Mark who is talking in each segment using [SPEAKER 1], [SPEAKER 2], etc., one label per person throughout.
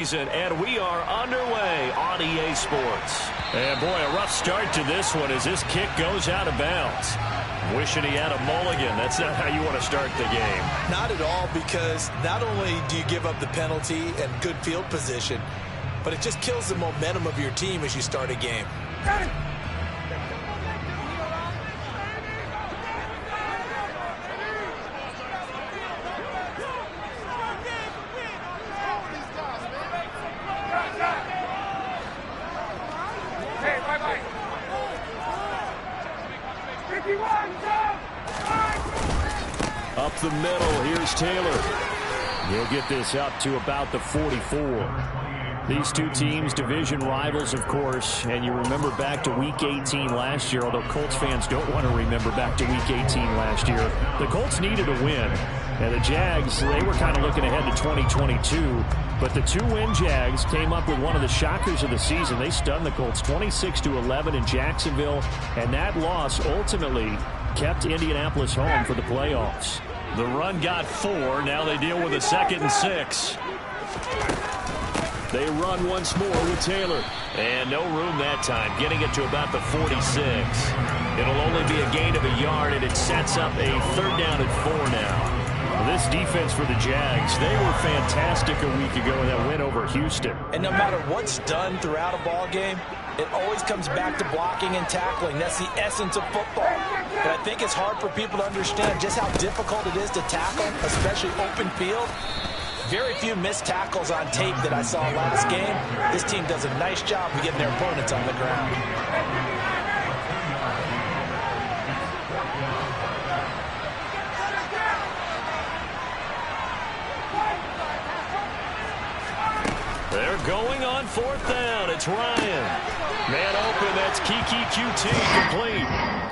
[SPEAKER 1] And we are underway on EA Sports. And boy, a rough start to this one as this kick goes out of bounds. Wishing he had a mulligan. That's not how you want to start the game.
[SPEAKER 2] Not at all, because not only do you give up the penalty and good field position, but it just kills the momentum of your team as you start a game.
[SPEAKER 1] Up the middle, here's Taylor. He'll get this up to about the 44. These two teams, division rivals, of course, and you remember back to Week 18 last year, although Colts fans don't want to remember back to Week 18 last year. The Colts needed a win, and the Jags, they were kind of looking ahead to 2022, but the two-win Jags came up with one of the shockers of the season. They stunned the Colts 26-11 in Jacksonville, and that loss ultimately kept Indianapolis home for the playoffs. The run got 4. Now they deal with a 2nd and 6. They run once more with Taylor. And no room that time, getting it to about the 46. It'll only be a gain of a yard, and it sets up a 3rd down and 4 now. This defense for the Jags, they were fantastic a week ago in that win over Houston.
[SPEAKER 2] And no matter what's done throughout a ball game, it always comes back to blocking and tackling. That's the essence of football. But I think it's hard for people to understand just how difficult it is to tackle, especially open field. Very few missed tackles on tape that I saw last game. This team does a nice job of getting their opponents on the ground.
[SPEAKER 1] They're going on 4th down. It's Ryan. Man open, that's Kiki QT complete.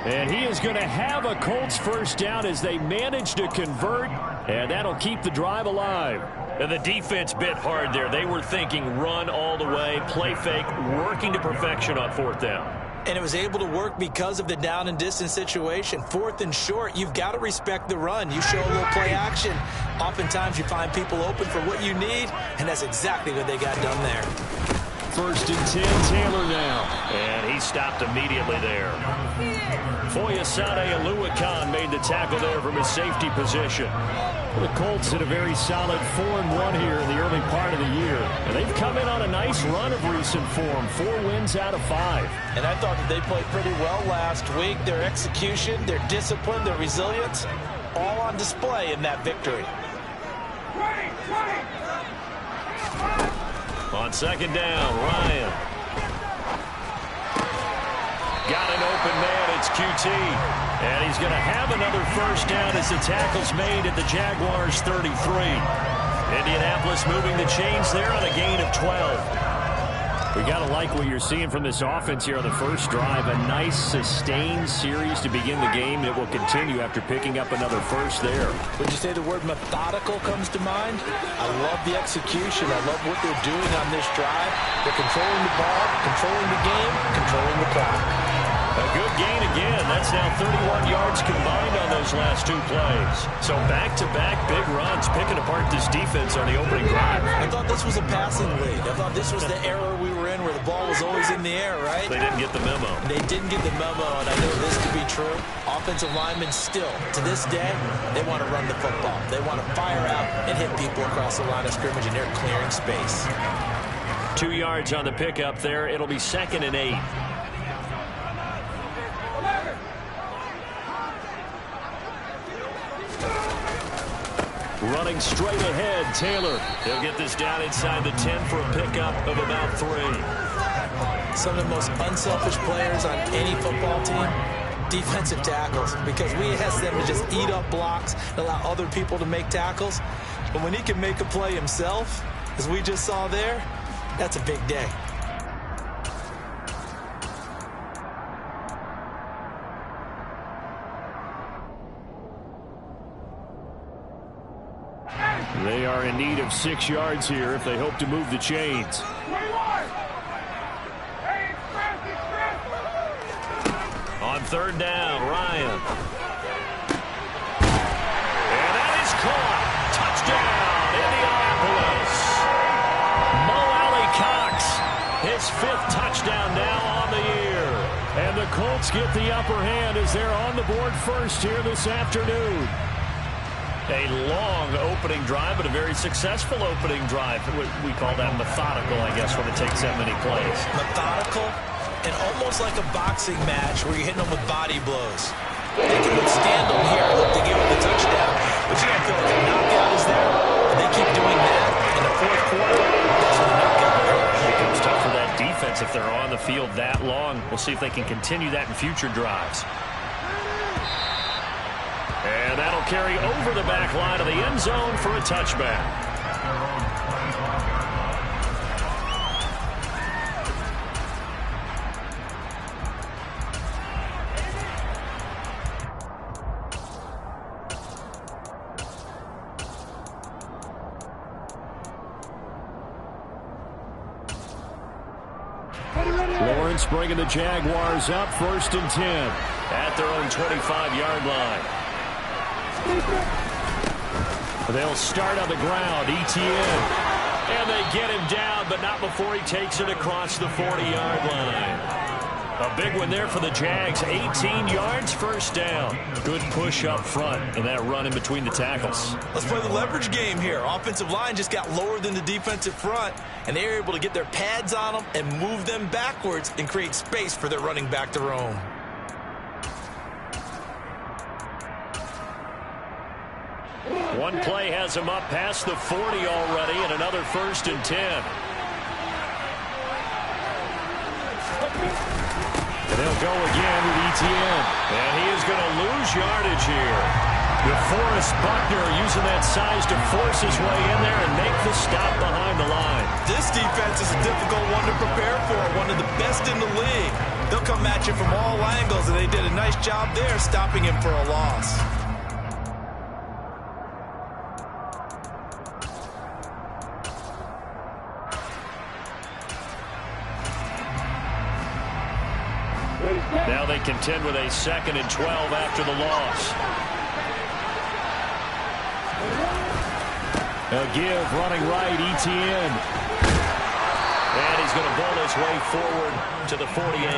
[SPEAKER 1] And he is going to have a Colts 1st down as they manage to convert, and that'll keep the drive alive. And the defense bit hard there. They were thinking run all the way, play fake, working to perfection on 4th down.
[SPEAKER 2] And it was able to work because of the down and distance situation. 4th and short, you've got to respect the run. You show a little play action. Oftentimes you find people open for what you need, and that's exactly what they got done there.
[SPEAKER 1] 1st and 10, Taylor now. And he stopped immediately there. Foyesade Aluakan made the tackle there from his safety position. The Colts hit a very solid 4-1 here in the early part of the year. And they've come in on a nice run of recent form. 4 wins out of 5.
[SPEAKER 2] And I thought that they played pretty well last week. Their execution, their discipline, their resilience, all on display in that victory.
[SPEAKER 1] On 2nd down, Ryan. Got an open man, it's QT. And he's going to have another 1st down as the tackle's made at the Jaguars' 33. Indianapolis moving the chains there on a gain of 12. We got to like what you're seeing from this offense here on the first drive. A nice sustained series to begin the game. It will continue after picking up another 1st there.
[SPEAKER 2] Would you say the word methodical comes to mind? I love the execution. I love what they're doing on this drive. They're controlling the ball, controlling the game, controlling the clock.
[SPEAKER 1] A good gain again. That's now 31 yards combined on those last 2 plays. So back-to-back big runs, picking apart this defense on the opening drive.
[SPEAKER 2] I thought this was a passing league. I thought this was the era we were in where the ball was always in the air, right?
[SPEAKER 1] They didn't get the memo.
[SPEAKER 2] They didn't get the memo, and I know this to be true. Offensive linemen still, to this day, they want to run the football. They want to fire out and hit people across the line of scrimmage, and they're clearing space.
[SPEAKER 1] 2 yards on the pickup there. It'll be 2nd and 8. Running straight ahead, Taylor. He'll get this down inside the 10 for a pickup of about 3.
[SPEAKER 2] Some of the most unselfish players on any football team, defensive tackles, because we ask them to just eat up blocks, allow other people to make tackles. But when he can make a play himself, as we just saw there, that's a big day.
[SPEAKER 1] They are in need of 6 yards here if they hope to move the chains. On 3rd down, Ryan. And that is caught. Touchdown, Indianapolis. fifth touchdown now on the year. And the Colts get the upper hand as they're on the board first here this afternoon. A long opening drive, but a very successful opening drive. We call that methodical, I guess, when it takes that many plays.
[SPEAKER 2] Methodical and almost like a boxing match where you're hitting them with body blows. They can withstand them here. Look, they give them the touchdown. But you don't feel like a knockout is there. And they keep doing that in the fourth quarter. That's when the knockout occurs.
[SPEAKER 1] It becomes tough for that defense if they're on the field that long. We'll see if they can continue that in future drives. And that'll carry over the back line of the end zone for a touchback. Lawrence bringing the Jaguars up 1st and 10 at their own 25-yard line. They'll start on the ground. ETN. And they get him down, but not before he takes it across the 40-yard line. A big one there for the Jags. 18 yards, first down. Good push up front and that run in between the tackles.
[SPEAKER 2] Let's play the leverage game here. Offensive line just got lower than the defensive front, and they were able to get their pads on them and move them backwards and create space for their running back to roam.
[SPEAKER 1] One play has him up past the 40 already, and another 1st and 10. And they'll go again with ETN. And he is going to lose yardage here. DeForest Buckner using that size to force his way in there and make the stop behind the line.
[SPEAKER 2] This defense is a difficult one to prepare for, one of the best in the league. They'll come at you from all angles, and they did a nice job there stopping him for a loss.
[SPEAKER 1] Now they contend with a 2nd and 12 after the loss. A give running right, ETN. And he's going to bowl his way forward to the 48.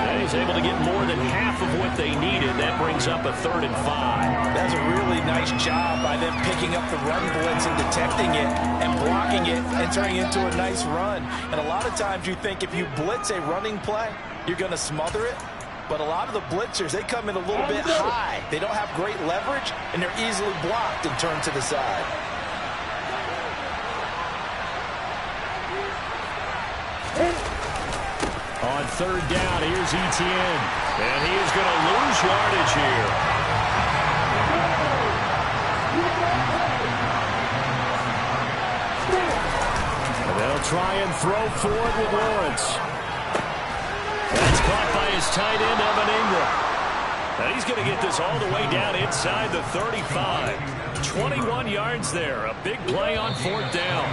[SPEAKER 1] And he's able to get more than half of what they needed. That brings up a 3rd and 5.
[SPEAKER 2] That's a really nice job by them picking up the run blitz and detecting it and blocking it and turning it into a nice run. And a lot of times you think if you blitz a running play, you're going to smother it. But a lot of the blitzers, they come in a little bit high. They don't have great leverage, and they're easily blocked and turned to the side.
[SPEAKER 1] On 3rd down, here's ETN. And he is going to lose yardage here. And they'll try and throw forward with Lawrence. That's caught by his tight end, Evan Ingram. And he's going to get this all the way down inside the 35. 21 yards there. A big play on 4th down.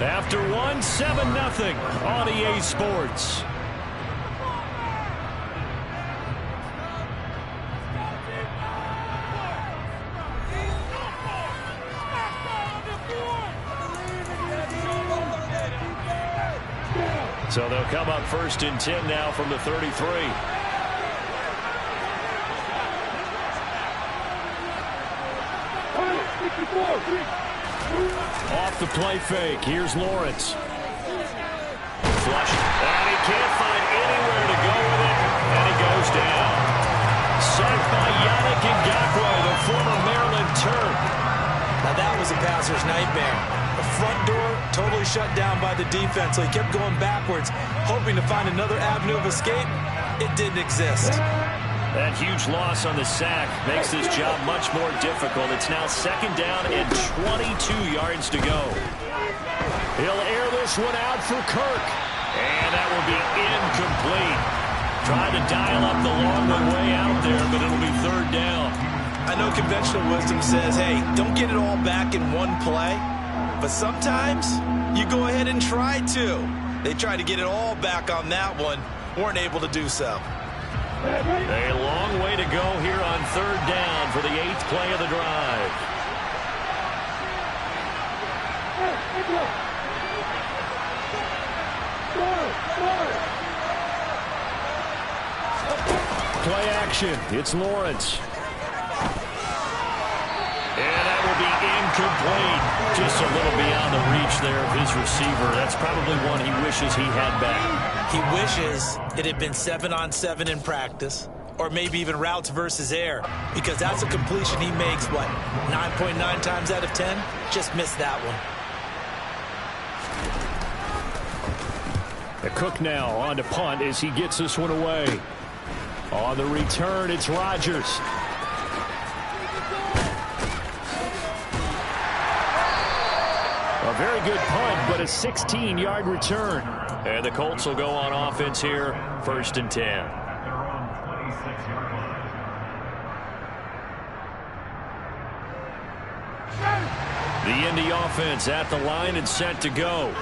[SPEAKER 1] After one, 7-0 on EA Sports. So they'll come up 1st and 10 now from the 33. Off the play fake. Here's Lawrence. Flush. And he can't find anywhere to go with it. And he goes down. Sacked by Yannick Ngakoue, the former Maryland Terp.
[SPEAKER 2] Now that was a passer's nightmare. The front door totally shut down by the defense, so he kept going backwards, hoping to find another avenue of escape. It didn't exist.
[SPEAKER 1] That huge loss on the sack makes this job much more difficult. It's now 2nd down and 22 yards to go. He'll air this one out for Kirk. And that will be incomplete. Trying to dial up the long way out there, but it'll be 3rd down.
[SPEAKER 2] I know conventional wisdom says, hey, don't get it all back in one play. But sometimes you go ahead and try to. They tried to get it all back on that one. Weren't able to do so.
[SPEAKER 1] A long way to go here on 3rd down for the 8th play of the drive. play action. It's Lawrence. And that will be incomplete. Just a little beyond the reach there of his receiver. That's probably one he wishes he had back.
[SPEAKER 2] He wishes it had been 7-on-7 in practice, or maybe even routes versus air, because that's a completion he makes, what, 9.9 times out of 10? Just missed that one.
[SPEAKER 1] The Cook now on to punt as he gets this one away. On the return, it's Rodgers. A very good punt, but a 16-yard return. And the Colts will go on offense here, 1st and 10. The Indy offense at the line and set to go.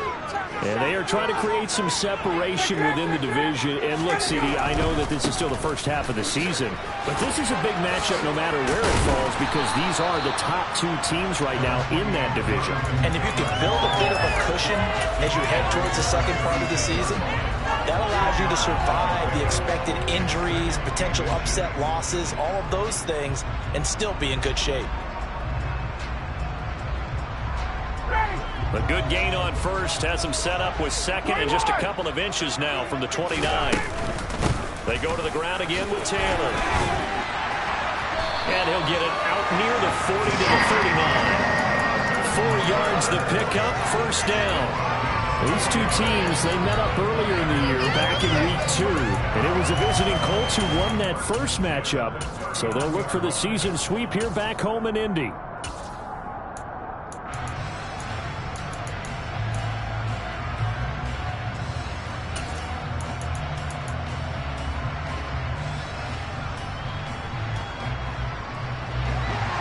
[SPEAKER 1] And they are trying to create some separation within the division. And look, CD, I know that this is still the first half of the season, but this is a big matchup no matter where it falls, because these are the top 2 teams right now in that division.
[SPEAKER 2] And if you can build a bit of a cushion as you head towards the second part of the season, that allows you to survive the expected injuries, potential upset losses, all of those things, and still be in good shape.
[SPEAKER 1] A good gain on first, has him set up with second and just a couple of inches now from the 29. They go to the ground again with Taylor. And he'll get it out near the 40 to the 39. 4 yards the pickup, 1st down. These two teams, they met up earlier in the year, back in week 2. And it was the visiting Colts who won that first matchup. So they'll look for the season sweep here back home in Indy.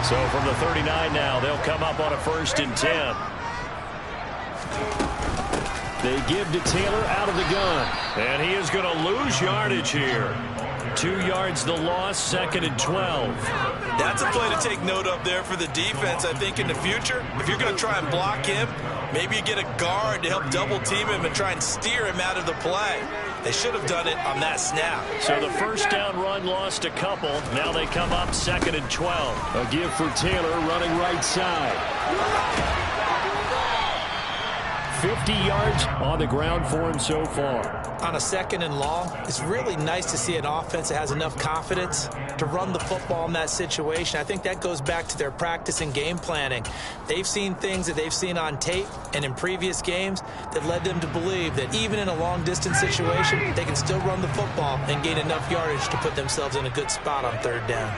[SPEAKER 1] So from the 39 now, they'll come up on a 1st and 10. They give to Taylor out of the gun. And he is going to lose yardage here. 2 yards the loss, 2nd and 12.
[SPEAKER 2] That's a play to take note of there for the defense, I think, in the future. If you're going to try and block him, maybe you get a guard to help double team him and try and steer him out of the play. They should have done it on that snap.
[SPEAKER 1] So the 1st down run lost a couple. Now they come up 2nd and 12. A give for Taylor running right side. 50 yards on the ground for him so far.
[SPEAKER 2] On a 2nd and long, it's really nice to see an offense that has enough confidence to run the football in that situation. I think that goes back to their practice and game planning. They've seen things that they've seen on tape and in previous games that led them to believe that even in a long-distance situation, they can still run the football and gain enough yardage to put themselves in a good spot on 3rd down.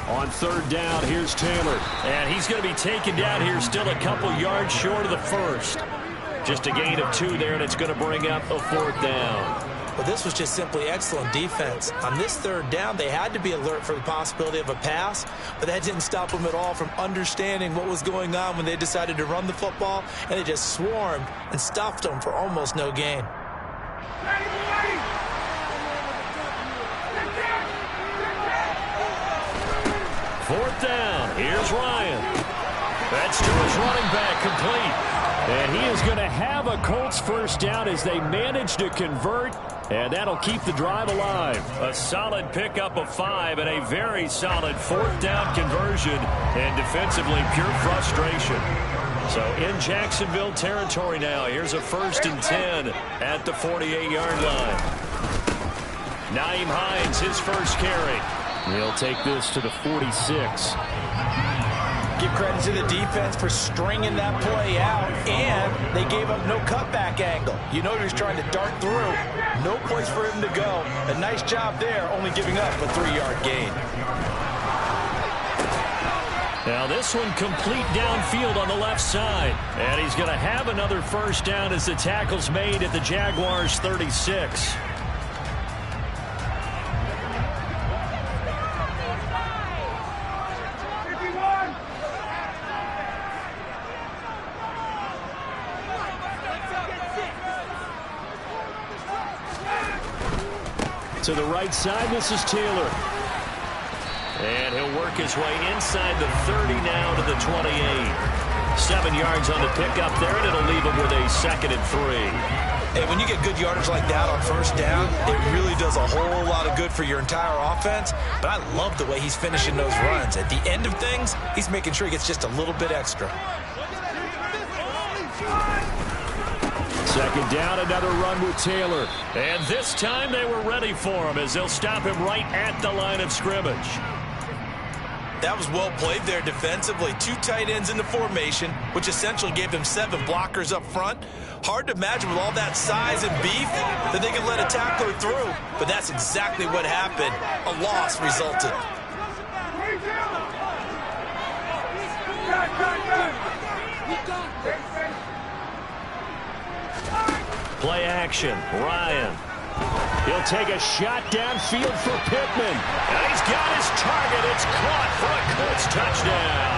[SPEAKER 1] On 3rd down, here's Taylor. And he's going to be taken down here, still a couple yards short of the 1st. Just a gain of 2 there, and it's going to bring up a 4th down.
[SPEAKER 2] Well, this was just simply excellent defense. On this 3rd down, they had to be alert for the possibility of a pass, but that didn't stop them at all from understanding what was going on when they decided to run the football, and they just swarmed and stuffed them for almost no gain.
[SPEAKER 1] 4th down. Here's Ryan. That's to his running back, complete. And he is going to have a Colts 1st down as they manage to convert, and that'll keep the drive alive. A solid pickup of 5 and a very solid 4th down conversion, and defensively pure frustration. So in Jacksonville territory now, here's a 1st and 10 at the 48-yard line. Nyheim Hines, his first carry. He'll take this to the 46.
[SPEAKER 2] Give credit to the defense for stringing that play out, and they gave up no cutback angle. You know he was trying to dart through. No place for him to go. A nice job there, only giving up a 3-yard gain.
[SPEAKER 1] Now this one complete downfield on the left side. And he's going to have another 1st down as the tackle's made at the Jaguars' 36. To the right side, this is Taylor. And he'll work his way inside the 30 now to the 28. 7 yards on the pickup there, and it'll leave him with a 2nd and 3.
[SPEAKER 2] Hey, when you get good yardage like that on first down, it really does a whole lot of good for your entire offense. But I love the way he's finishing those runs. At the end of things, he's making sure he gets just a little bit extra.
[SPEAKER 1] 2nd down, another run with Taylor. And this time they were ready for him as they'll stop him right at the line of scrimmage.
[SPEAKER 2] That was well played there defensively. 2 tight ends in the formation, which essentially gave them 7 blockers up front. Hard to imagine with all that size and beef that they could let a tackler through. But that's exactly what happened. A loss resulted.
[SPEAKER 1] Play action. Ryan. He'll take a shot downfield for Pittman. And he's got his target. It's caught for a Colts touchdown.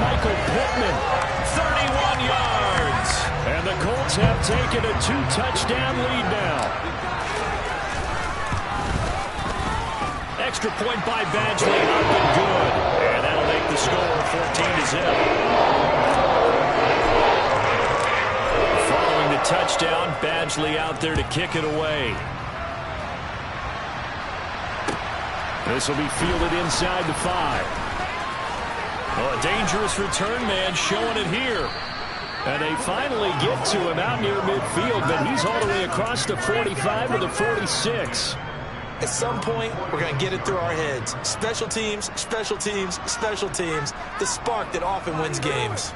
[SPEAKER 1] Michael Pittman, 31 yards. And the Colts have taken a 2-touchdown lead now. Extra point by Badgley, up and good. And that'll make the score 14-0. Following the touchdown, Badgley out there to kick it away. This will be fielded inside the 5. Well, a dangerous return man showing it here. And they finally get to him out near midfield, but he's all the way across the 45 to the 46.
[SPEAKER 2] At some point, we're going to get it through our heads. Special teams, special teams, special teams. The spark that often wins games.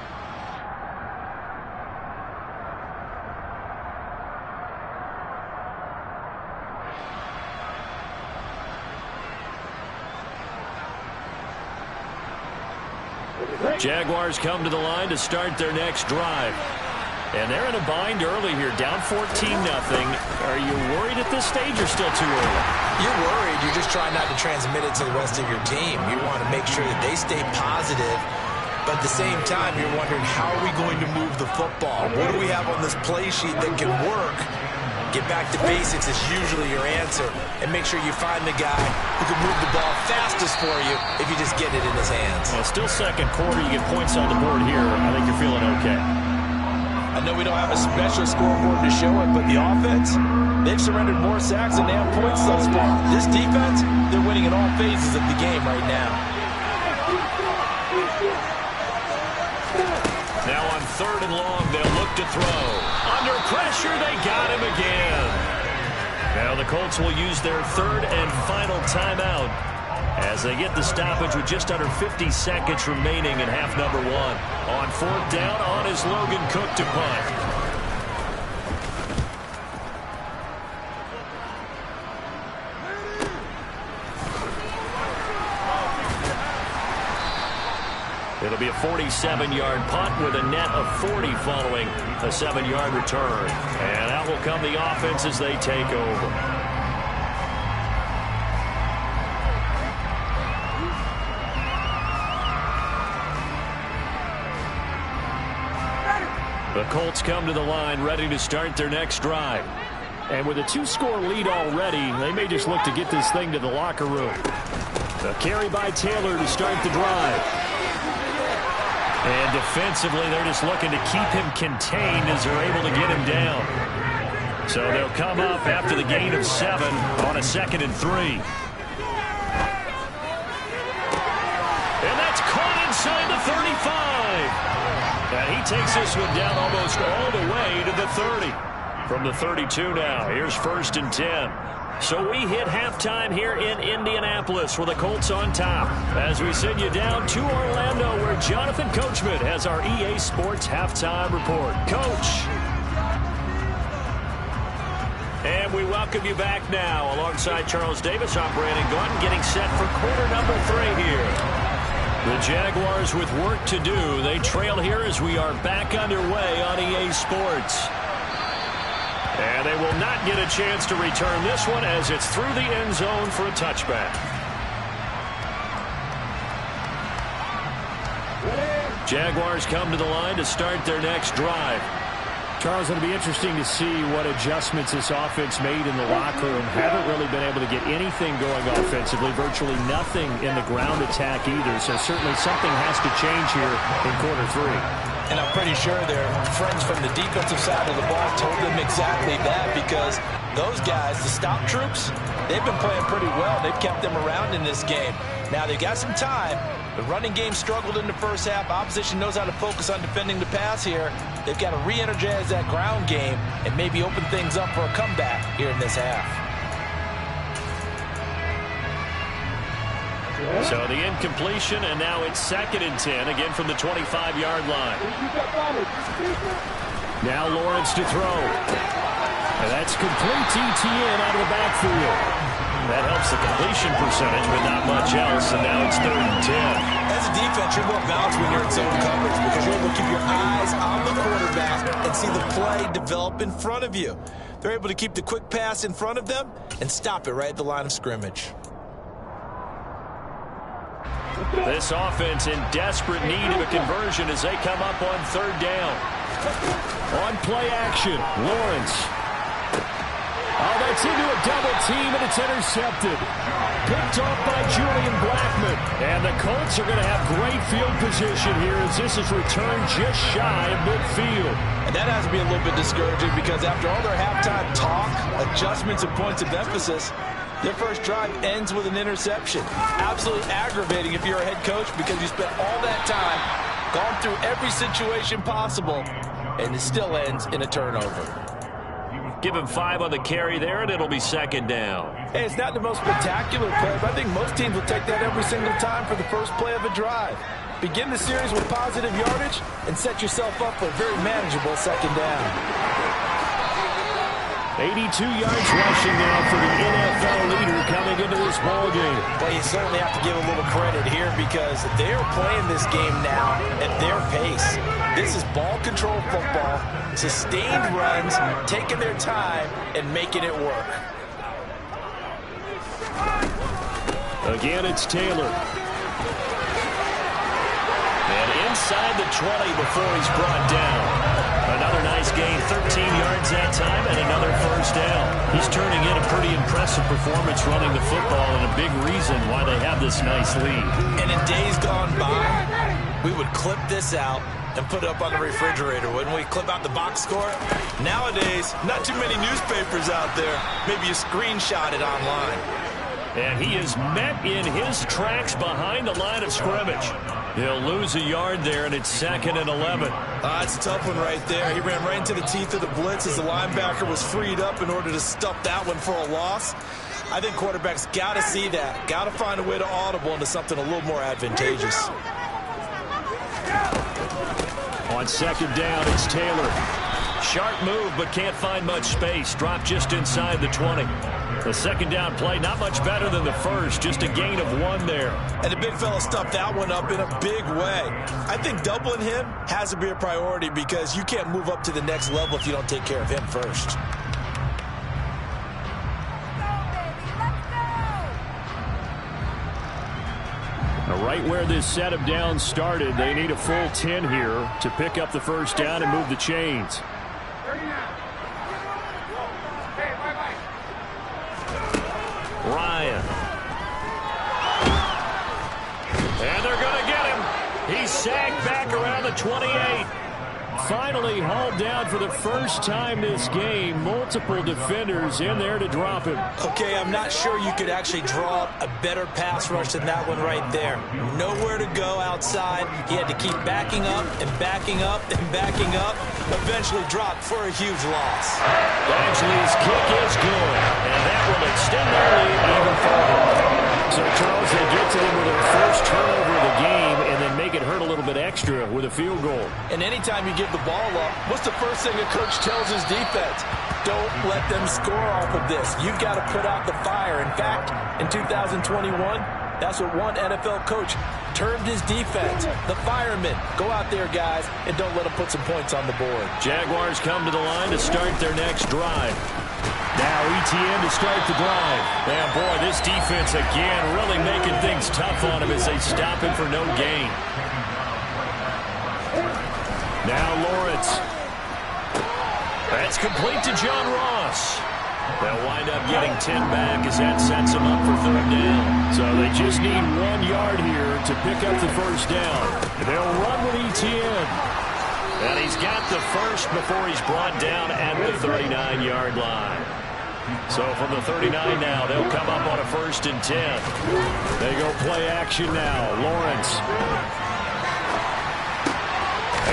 [SPEAKER 1] Jaguars come to the line to start their next drive. And they're in a bind early here, down 14-0. Are you worried at this stage or still too early?
[SPEAKER 2] You're worried. You're just trying not to transmit it to the rest of your team. You want to make sure that they stay positive. But at the same time, you're wondering, how are we going to move the football? What do we have on this play sheet that can work? Get back to basics is usually your answer. And make sure you find the guy who can move the ball fastest for you if you just get it in his hands.
[SPEAKER 1] Well, still 2nd quarter. You get points on the board here. I think you're feeling okay.
[SPEAKER 2] I know we don't have a special scoreboard to show it, but the offense, they've surrendered more sacks than they have points thus far. This defense, they're winning in all phases of the game right now.
[SPEAKER 1] Now on 3rd and long, they'll look to throw. Under pressure, they got him again. Now the Colts will use their 3rd and final timeout as they get the stoppage with just under 50 seconds remaining in half number 1. On 4th down, on is Logan Cook to punt. It'll be a 47-yard punt with a net of 40 following a 7-yard return. And out will come the offense as they take over. The Colts come to the line ready to start their next drive. And with a 2-score lead already, they may just look to get this thing to the locker room. A carry by Taylor to start the drive. And defensively, they're just looking to keep him contained as they're able to get him down. So they'll come up after the gain of 7 on a 2nd and 3. And that's caught inside the 35. And he takes this one down almost all the way to the 30. From the 32 now, here's 1st and 10. So we hit halftime here in Indianapolis with the Colts on top as we send you down to Orlando where Jonathan Coachman has our EA Sports halftime report. Coach. And we welcome you back now alongside Charles Davis. I'm Brandon Gordon getting set for quarter number 3 here. The Jaguars with work to do. They trail here as we are back underway on EA Sports. And they will not get a chance to return this one as it's through the end zone for a touchback. Jaguars come to the line to start their next drive. Charles, it'll be interesting to see what adjustments this offense made in the locker room. Haven't really been able to get anything going offensively, virtually nothing in the ground attack either. So certainly something has to change here in quarter three.
[SPEAKER 2] And I'm pretty sure their friends from the defensive side of the ball told them exactly that, because those guys, the stop troops, they've been playing pretty well. They've kept them around in this game. Now, they've got some time. The running game struggled in the first half. Opposition knows how to focus on defending the pass here. They've got to re-energize that ground game and maybe open things up for a comeback here in this half.
[SPEAKER 1] So the incompletion, and now it's 2nd and 10, again from the 25-yard line. Now Lawrence to throw. And that's complete ETN out of the backfield. That helps the completion percentage, but not much else, and now it's 3rd and 10.
[SPEAKER 2] As a defense, you're more balanced when you're in zone coverage because you're able to keep your eyes on the quarterback and see the play develop in front of you. They're able to keep the quick pass in front of them and stop it right at the line of scrimmage.
[SPEAKER 1] This offense in desperate need of a conversion as they come up on 3rd down. On play action, Lawrence. Oh, that's into a double team, and it's intercepted. Picked off by Julian Blackmon. And the Colts are going to have great field position here as this is returned just shy of midfield.
[SPEAKER 2] And that has to be a little bit discouraging because after all their halftime talk, adjustments, and points of emphasis, their first drive ends with an interception. Absolutely aggravating if you're a head coach because you spent all that time, gone through every situation possible, and it still ends in a turnover.
[SPEAKER 1] Give him 5 on the carry there, and it'll be 2nd down.
[SPEAKER 2] Hey, it's not the most spectacular play, but I think most teams will take that every single time for the first play of a drive. Begin the series with positive yardage and set yourself up for a very manageable 2nd down.
[SPEAKER 1] 82 yards rushing now for the NFL leader coming into this ball game.
[SPEAKER 2] Well, you certainly have to give a little credit here because they're playing this game now at their pace. This is ball control football, sustained runs, taking their time and making it work.
[SPEAKER 1] Again, it's Taylor. And inside the 20 before he's brought down. Another nice gain, 13 yards that time, and another 1st down. He's turning in a pretty impressive performance running the football, and a big reason why they have this nice lead.
[SPEAKER 2] And in days gone by, we would clip this out and put it up on the refrigerator. Wouldn't we clip out the box score? Nowadays, not too many newspapers out there. Maybe you screenshot it online.
[SPEAKER 1] And he is met in his tracks behind the line of scrimmage. He'll lose a yard there, and it's 2nd and 11.
[SPEAKER 2] It's a tough one right there. He ran right into the teeth of the blitz as the linebacker was freed up in order to stuff that one for a loss. I think quarterbacks got to see that. Got to find a way to audible into something a little more advantageous.
[SPEAKER 1] On 2nd down, it's Taylor. Sharp move, but can't find much space. Dropped just inside the 20. The 2nd down play, not much better than the first. Just a gain of 1 there.
[SPEAKER 2] And the big fella stuffed that one up in a big way. I think doubling him has to be a priority because you can't move up to the next level if you don't take care of him first.
[SPEAKER 1] Right where this set of downs started, they need a full 10 here to pick up the 1st down and move the chains. Ryan. And they're going to get him. He's sagged back around the 28. Finally hauled down for the first time this game. Multiple defenders in there to drop him.
[SPEAKER 2] Okay, I'm not sure you could actually draw up a better pass rush than that one right there. Nowhere to go outside. He had to keep backing up and backing up and backing up. Eventually dropped for a huge loss.
[SPEAKER 1] Badgley's kick is good, and that will extend their lead even further. So, Charles, they get to them with their first turnover of the game and then make it hurt a little bit extra with a field goal.
[SPEAKER 2] And anytime you give the ball up, what's the first thing a coach tells his defense? Don't let them score off of this. You've got to put out the fire. In fact, in 2021, that's what one NFL coach termed his defense. The firemen. Go out there, guys, and don't let them put some points on the board.
[SPEAKER 1] Jaguars come to the line to start their next drive. Now ETN to start the drive. And boy, this defense again really making things tough on him as they stop him for no gain. Now Lawrence. That's complete to John Ross. They'll wind up getting 10 back as that sets them up for third down. So they just need 1 yard here to pick up the first down. They'll run with Etienne. And he's got the first before he's brought down at the 39-yard line. So from the 39 now, they'll come up on a 1st and 10. They go play action now. Lawrence.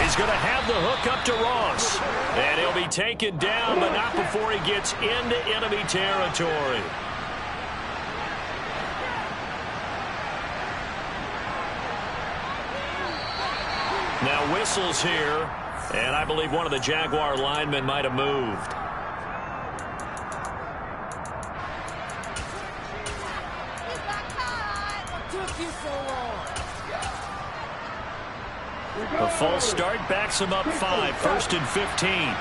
[SPEAKER 1] He's going to have the hook up to Ross. And he'll be taken down, but not before he gets into enemy territory. Now whistles here, and I believe one of the Jaguar linemen might have moved. A false start backs him up 5, 1st and 15.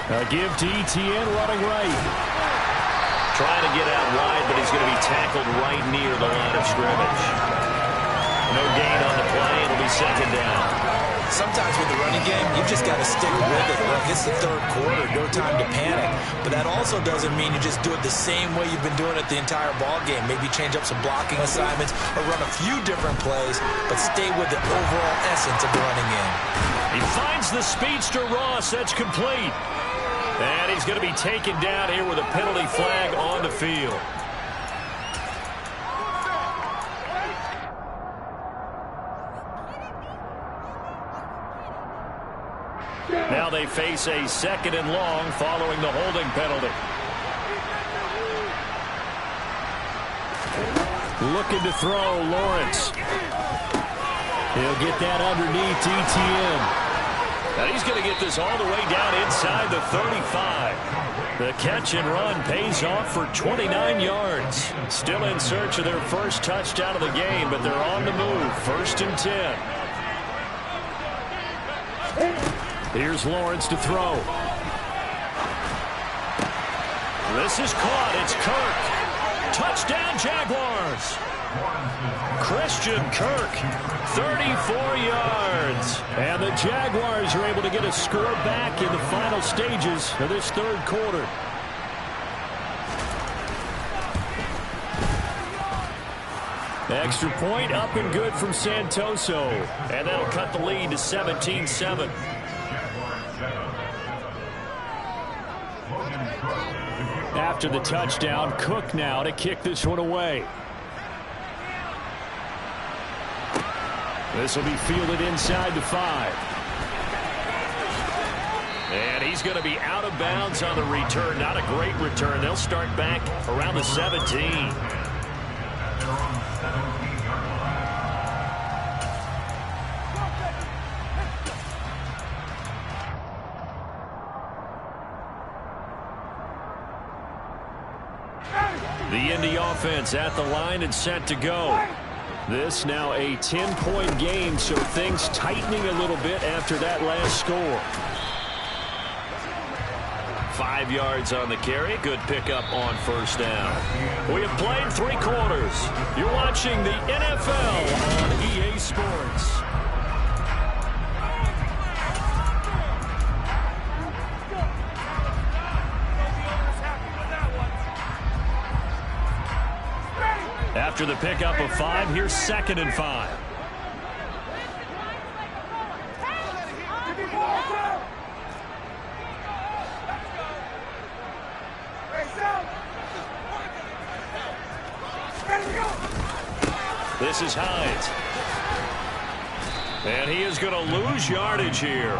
[SPEAKER 1] A give to Etienne running right. Trying to get out wide, but he's going to be tackled right near the line of scrimmage. No gain on the play. It'll be 2nd down.
[SPEAKER 2] Sometimes with the running game, you've just got to stick with it. Look, it's the 3rd quarter, no time to panic. But that also doesn't mean you just do it the same way you've been doing it the entire ball game. Maybe change up some blocking assignments or run a few different plays, but stay with the overall essence of the running game.
[SPEAKER 1] He finds the speedster Ross. That's complete. And he's going to be taken down here with a penalty flag on the field. Now they face a 2nd and long following the holding penalty. Looking to throw, Lawrence. He'll get that underneath Etienne. Now he's going to get this all the way down inside the 35. The catch and run pays off for 29 yards. Still in search of their first touchdown of the game, but they're on the move. 1st and 10. Here's Lawrence to throw. This is caught. It's Kirk. Touchdown, Jaguars. Christian Kirk, 34 yards. And the Jaguars are able to get a score back in the final stages of this 3rd quarter. Extra point up and good from Santoso. And that'll cut the lead to 17-7. After the touchdown, Cook now to kick this one away. This will be fielded inside the 5. And he's going to be out of bounds on the return. Not a great return. They'll start back around the 17. The Indy offense at the line and set to go. This now a 10-point game, so things tightening a little bit after that last score. 5 yards on the carry. Good pickup on 1st down. We have played 3 quarters. You're watching the NFL on EA Sports. After the pickup of 5, here's 2nd and 5. This is Hines. And he is going to lose yardage here.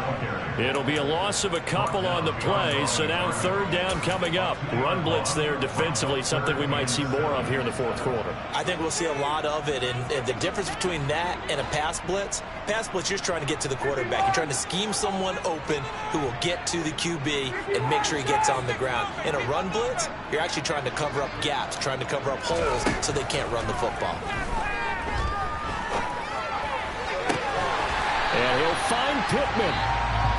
[SPEAKER 1] It'll be a loss of a couple on the play, so now 3rd down coming up. Run blitz there defensively, something we might see more of here in the 4th quarter.
[SPEAKER 2] I think we'll see a lot of it, and the difference between that and a pass blitz, you're just trying to get to the quarterback. You're trying to scheme someone open who will get to the QB and make sure he gets on the ground. In a run blitz, you're actually trying to cover up gaps, trying to cover up holes so they can't run the football.
[SPEAKER 1] And he'll find Pittman.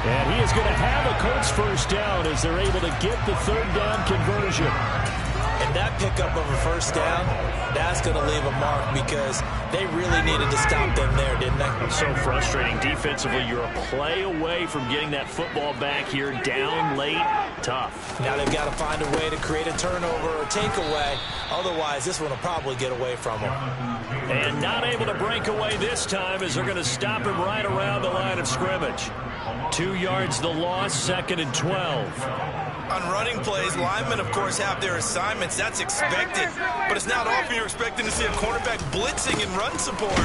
[SPEAKER 1] And he is going to have a Colts 1st down as they're able to get the 3rd down conversion.
[SPEAKER 2] And that pickup of a first down, that's going to leave a mark because they really needed to stop them there, didn't they?
[SPEAKER 1] So frustrating. Defensively, you're a play away from getting that football back here, down late. Tough.
[SPEAKER 2] Now they've got to find a way to create a turnover or takeaway. Otherwise, this one will probably get away from them.
[SPEAKER 1] And not able to break away this time as they're going to stop him right around the line of scrimmage. 2 yards the loss, 2nd and 12.
[SPEAKER 3] On running plays, linemen, of course, have their assignments. That's expected. But it's not often you're expecting to see a cornerback blitzing in run support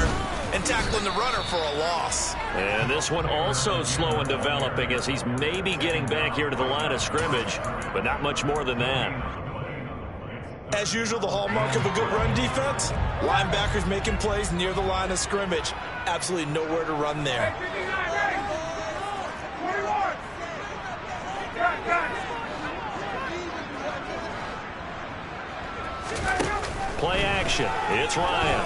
[SPEAKER 3] and tackling the runner for a loss.
[SPEAKER 1] And this one also slow in developing as he's maybe getting back here to the line of scrimmage, but not much more than that.
[SPEAKER 2] As usual, the hallmark of a good run defense, linebackers making plays near the line of scrimmage. Absolutely nowhere to run there.
[SPEAKER 1] Play action. It's Ryan.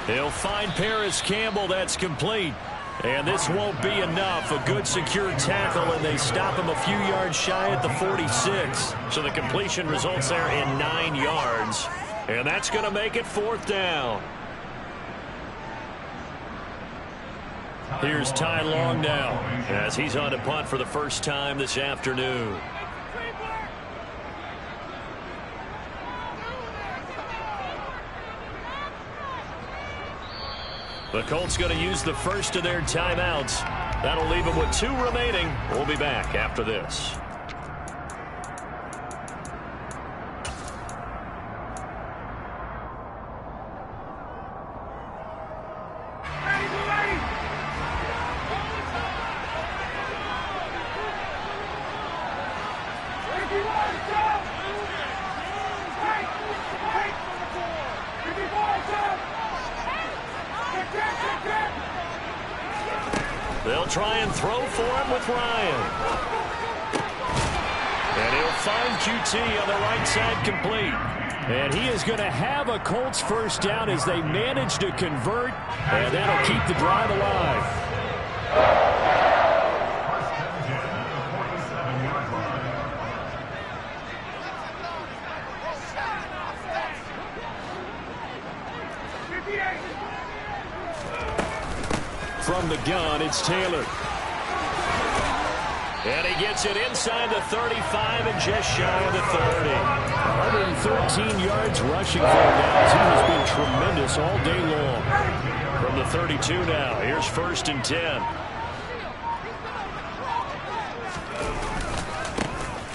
[SPEAKER 1] He'll find Paris Campbell. That's complete. And this won't be enough. A good secure tackle, and they stop him a few yards shy at the 46. So the completion results there in 9 yards. And that's going to make it 4th down. Here's Ty Long now as he's on to punt for the first time this afternoon. The Colts going to use the first of their timeouts. That'll leave them with 2 remaining. We'll be back after this. They'll try and throw for him with Ryan. And he'll find QT on the right side complete. And he is going to have a Colts first down as they manage to convert. And that'll keep the drive alive. From the gun, it's Taylor. And he gets it inside the 35 and just shy of the 30. 113 yards rushing for him now as he has been tremendous all day long. From the 32 now, here's 1st and 10.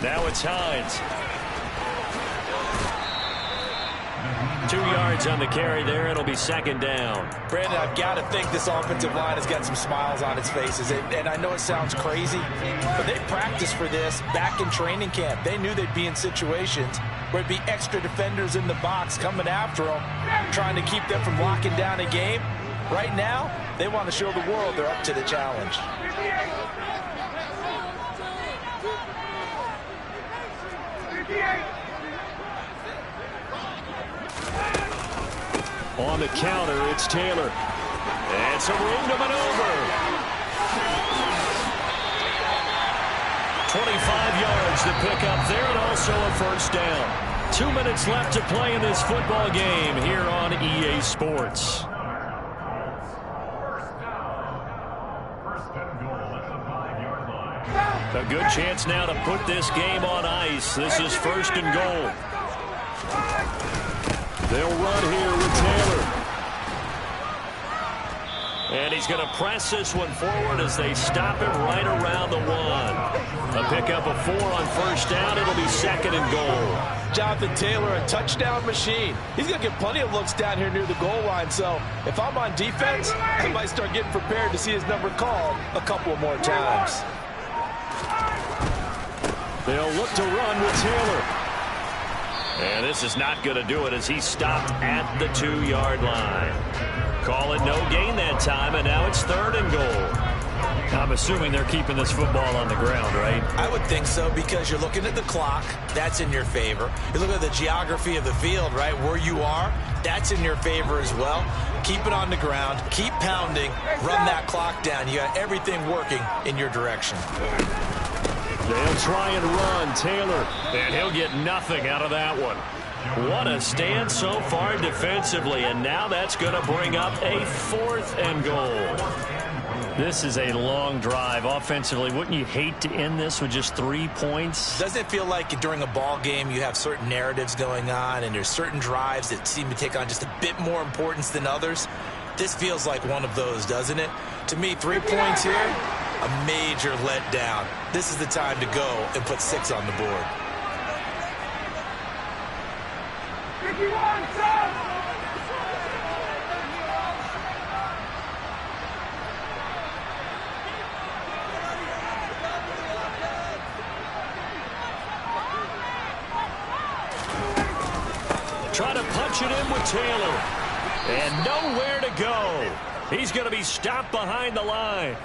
[SPEAKER 1] Now it's Hines. 2 yards on the carry there. It'll be 2nd down.
[SPEAKER 2] Brandon, I've got to think this offensive line has got some smiles on its faces. And I know it sounds crazy, but they practiced for this back in training camp. They knew they'd be in situations where it'd be extra defenders in the box coming after them, trying to keep them from locking down a game. Right now, they want to show the world they're up to the challenge.
[SPEAKER 1] On the counter, it's Taylor. And some room to maneuver. 25 yards to pick up there, and also a first down. 2 minutes left to play in this football game here on EA Sports. A good chance now to put this game on ice. This is 1st and goal. They'll run here with Taylor. And he's going to press this one forward as they stop him right around the 1. A pickup of 4 on first down. It'll be 2nd and goal.
[SPEAKER 2] Jonathan Taylor, a touchdown machine. He's going to get plenty of looks down here near the goal line. So if I'm on defense, I might start getting prepared to see his number called a couple more times.
[SPEAKER 1] They'll look to run with Taylor. And this is not going to do it as he's stopped at the 2-yard line. Call it no gain that time, and now it's 3rd and goal. I'm assuming they're keeping this football on the ground, right?
[SPEAKER 2] I would think so, because you're looking at the clock. That's in your favor. You look at the geography of the field, right? Where you are, that's in your favor as well. Keep it on the ground. Keep pounding. Run that clock down. You got everything working in your direction.
[SPEAKER 1] They'll try and run. Taylor, and he'll get nothing out of that one. What a stand so far defensively, and now that's going to bring up a 4th and goal. This is a long drive offensively. Wouldn't you hate to end this with just 3 points?
[SPEAKER 2] Doesn't it feel like during a ball game you have certain narratives going on and there's certain drives that seem to take on just a bit more importance than others? This feels like one of those, doesn't it? To me, 3 points here, a major letdown. This is the time to go and put 6 on the board.
[SPEAKER 1] Try to punch it in with Taylor. And nowhere to go. He's going to be stopped behind the line.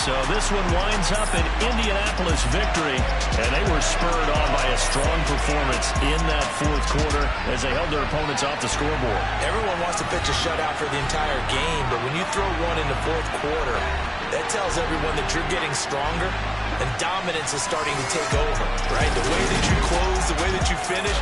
[SPEAKER 1] So this one winds up an Indianapolis victory, and they were spurred on by a strong performance in that 4th quarter as they held their opponents off the scoreboard.
[SPEAKER 2] Everyone wants to pitch a shutout for the entire game, but when you throw one in the 4th quarter, that tells everyone that you're getting stronger and dominance is starting to take over, right? The way that you close, the way that you finish,